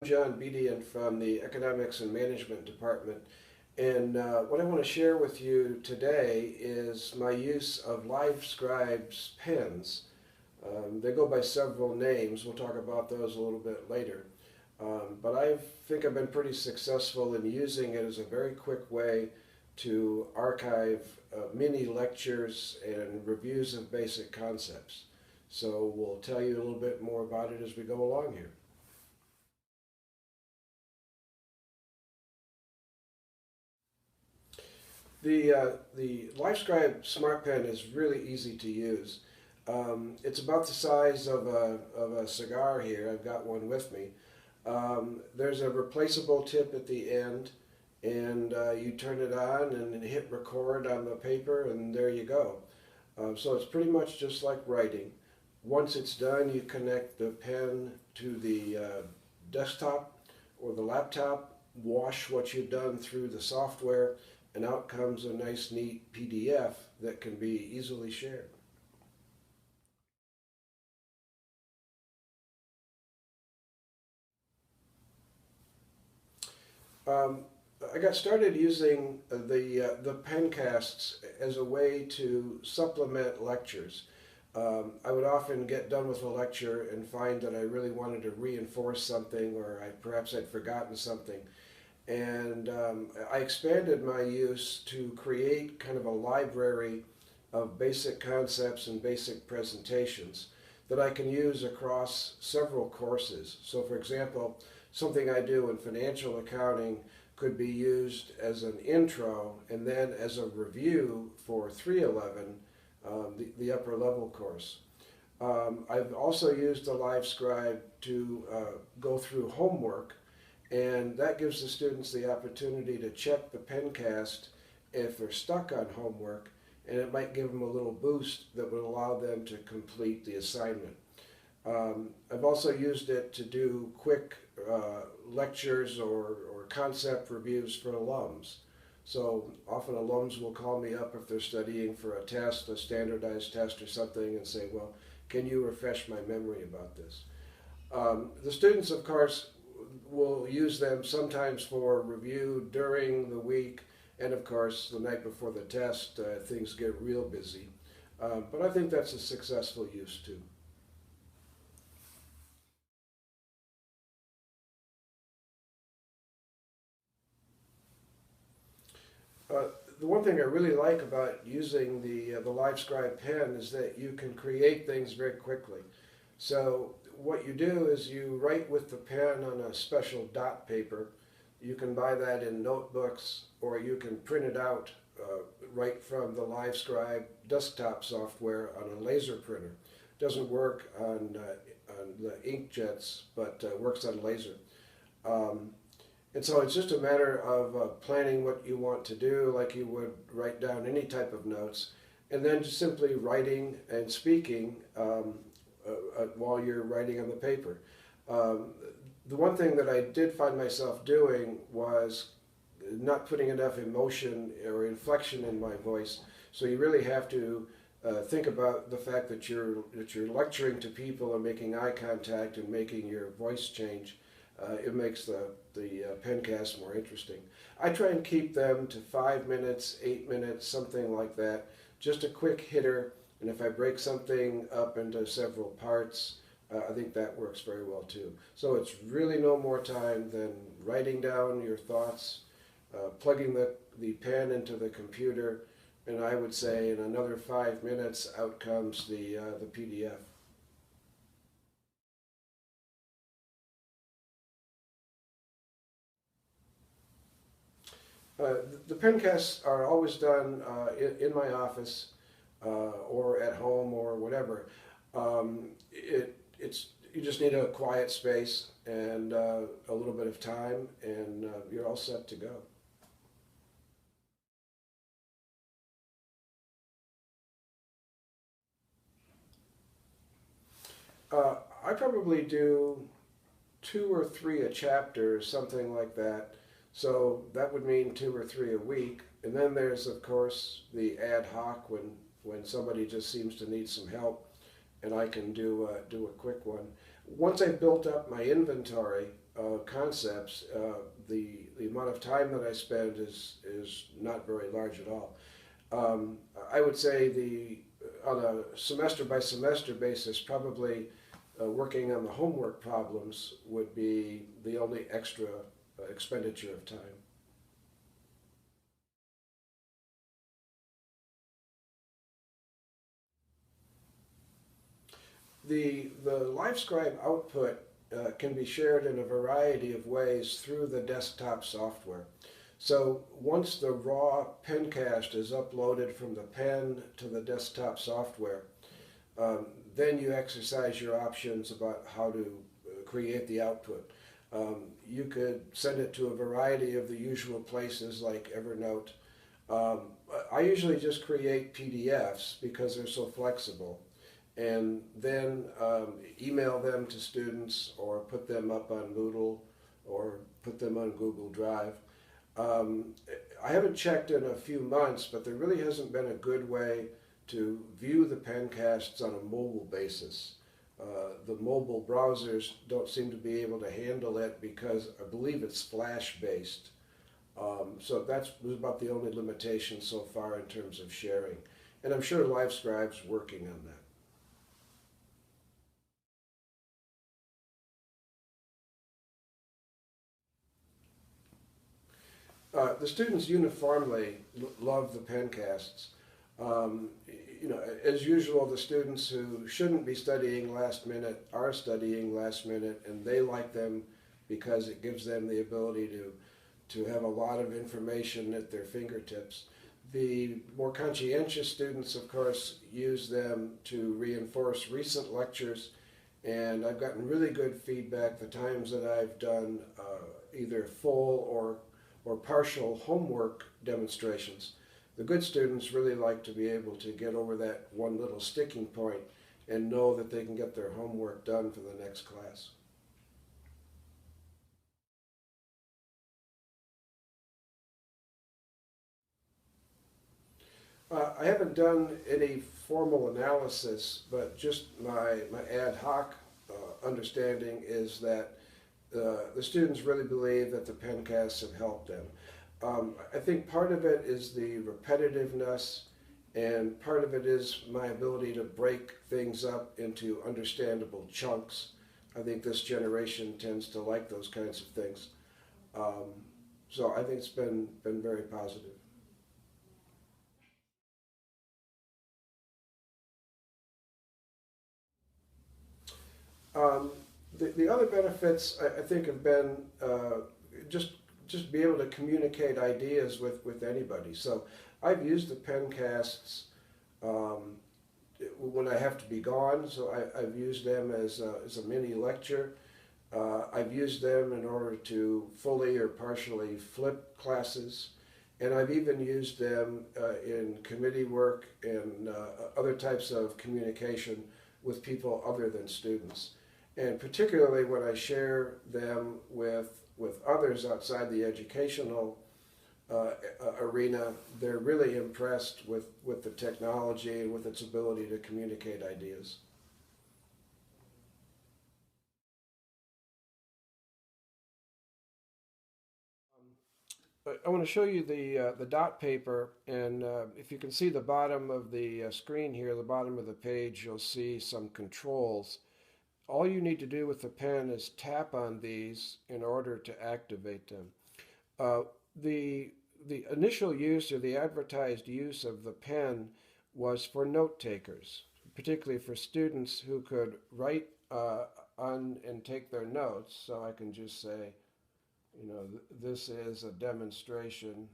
John Bedient from the Economics and Management Department, and what I want to share with you today is my use of LiveScribe's pens. They go by several names. We'll talk about those a little bit later. But I think I've been pretty successful in using it as a very quick way to archive mini lectures and reviews of basic concepts. So we'll tell you a little bit more about it as we go along here. The LiveScribe Smart Pen is really easy to use. It's about the size of a cigar here. I've got one with me. There's a replaceable tip at the end, and you turn it on and hit record on the paper, and there you go. So it's pretty much just like writing. Once it's done, you connect the pen to the desktop or the laptop, wash what you've done through the software, and out comes a nice, neat PDF that can be easily shared. I got started using the pencasts as a way to supplement lectures. I would often get done with a lecture and find that I really wanted to reinforce something, or perhaps I'd forgotten something. And I expanded my use to create kind of a library of basic concepts and basic presentations that I can use across several courses. So for example, something I do in financial accounting could be used as an intro and then as a review for 311, the upper level course. I've also used the LiveScribe to go through homework, and that gives the students the opportunity to check the pencast if they're stuck on homework, and it might give them a little boost that would allow them to complete the assignment. I've also used it to do quick lectures or concept reviews for alums. So often alums will call me up if they're studying for a test, a standardized test or something, and say, well, can you refresh my memory about this? The students, of course, will use them sometimes for review during the week, and of course the night before the test things get real busy. But I think that's a successful use too. The one thing I really like about using the LiveScribe pen is that you can create things very quickly. So what you do is you write with the pen on a special dot paper. You can buy that in notebooks, or you can print it out right from the LiveScribe desktop software on a laser printer. It doesn't work on the inkjets, but works on laser. And so it's just a matter of planning what you want to do, like you would write down any type of notes, and then just simply writing and speaking while you're writing on the paper. The one thing that I did find myself doing was not putting enough emotion or inflection in my voice. So you really have to think about the fact that you're lecturing to people and making eye contact and making your voice change. It makes the pencast more interesting. I try and keep them to 5 minutes, 8 minutes, something like that. Just a quick hitter, and if I break something up into several parts, I think that works very well too. So it's really no more time than writing down your thoughts, plugging the pen into the computer, and I would say in another 5 minutes out comes the PDF. The pencasts are always done in my office or at home or whatever. You just need a quiet space and a little bit of time, and you're all set to go. I probably do 2 or 3 a chapter, something like that. So that would mean 2 or 3 a week. And then there's, of course, the ad hoc when somebody just seems to need some help, and I can do a quick one. Once I've built up my inventory, concepts, the amount of time that I spend is not very large at all. I would say on a semester by semester basis, probably working on the homework problems would be the only extra expenditure of time. The LiveScribe output can be shared in a variety of ways through the desktop software. So once the raw pencast is uploaded from the pen to the desktop software, then you exercise your options about how to create the output. You could send it to a variety of the usual places like Evernote. I usually just create PDFs because they're so flexible, and then email them to students or put them up on Moodle or put them on Google Drive. I haven't checked in a few months, but there really hasn't been a good way to view the pencasts on a mobile basis. The mobile browsers don't seem to be able to handle it because I believe it's Flash-based. So that's about the only limitation so far in terms of sharing. And I'm sure LiveScribe's working on that. The students uniformly love the pencasts. Um, as usual, the students who shouldn't be studying last minute are studying last minute, and they like them because it gives them the ability to have a lot of information at their fingertips. The more conscientious students, of course, use them to reinforce recent lectures, and I've gotten really good feedback the times that I've done either full or partial homework demonstrations. The good students really like to be able to get over that one little sticking point and know that they can get their homework done for the next class. I haven't done any formal analysis, but just my ad hoc understanding is that the students really believe that the pencasts have helped them. I think part of it is the repetitiveness, and part of it is my ability to break things up into understandable chunks. I think this generation tends to like those kinds of things. So I think it's been very positive. Um, the other benefits I think have been just just be able to communicate ideas with anybody. So I've used the pencasts um, when I have to be gone. So I've used them as a mini lecture. I've used them in order to fully or partially flip classes. And I've even used them in committee work and other types of communication with people other than students. And particularly when I share them with others outside the educational arena, they're really impressed with the technology and with its ability to communicate ideas. I want to show you the dot paper, and if you can see the bottom of the screen here, the bottom of the page, you'll see some controls. All you need to do with the pen is tap on these in order to activate them. Uh, the the initial use or the advertised use of the pen was for note takers, particularly for students who could write on and take their notes. So I can just say, this is a demonstration.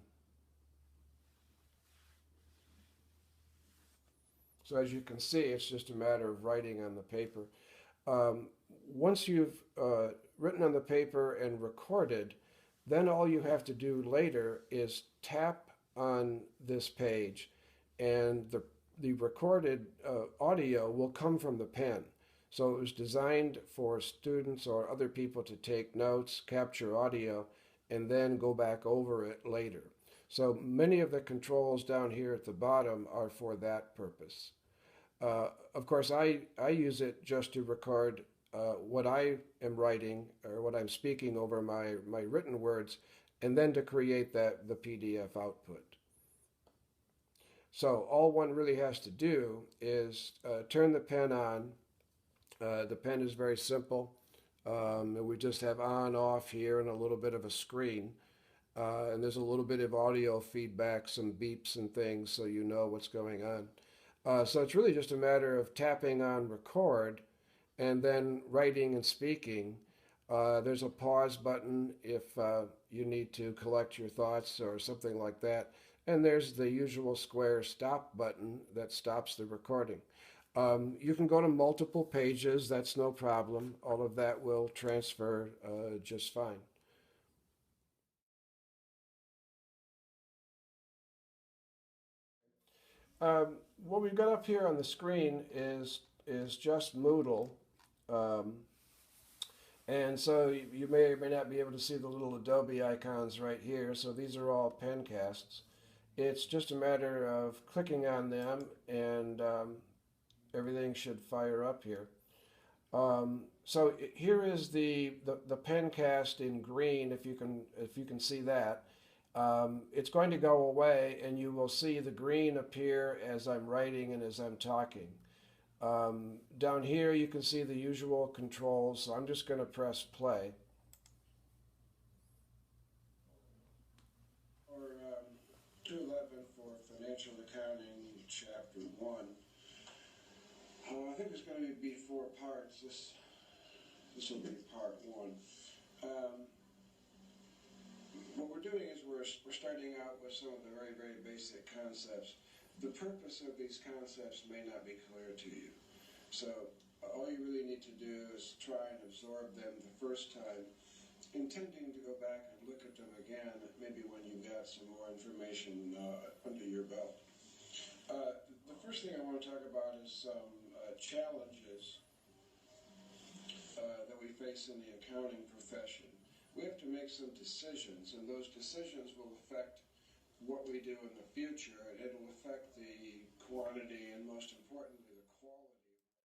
So as you can see, it's just a matter of writing on the paper. Um, Once you've written on the paper and recorded, then all you have to do later is tap on this page, and the recorded audio will come from the pen. So it was designed for students or other people to take notes, capture audio, and then go back over it later. So many of the controls down here at the bottom are for that purpose. Of course, I use it just to record what I am writing or what I'm speaking over my written words, and then to create the PDF output. So all one really has to do is turn the pen on. The pen is very simple. We just have on, off here, and a little bit of a screen. And there's a little bit of audio feedback, some beeps and things, so you know what's going on. So it's really just a matter of tapping on record and then writing and speaking. There's a pause button if you need to collect your thoughts or something like that. And there's the usual square stop button that stops the recording. You can go to multiple pages, that's no problem. All of that will transfer just fine. What we've got up here on the screen is just Moodle. And so you may or may not be able to see the little Adobe icons right here. So these are all pencasts. It's just a matter of clicking on them, and everything should fire up here. So here is the pencast in green, if you can see that. It's going to go away, and you will see the green appear as I'm writing and as I'm talking. Down here you can see the usual controls, so I'm just going to press play. Or 211 for Financial Accounting, Chapter 1. I think it's going to be 4 parts. This will be part 1. What we're doing is we're starting out with some of the very, very basic concepts. The purpose of these concepts may not be clear to you. So all you really need to do is try and absorb them the first time, intending to go back and look at them again, maybe when you've got some more information under your belt. The first thing I want to talk about is some challenges that we face in the accounting profession. We have to make some decisions, and those decisions will affect what we do in the future, and it'll affect the quantity and, most importantly,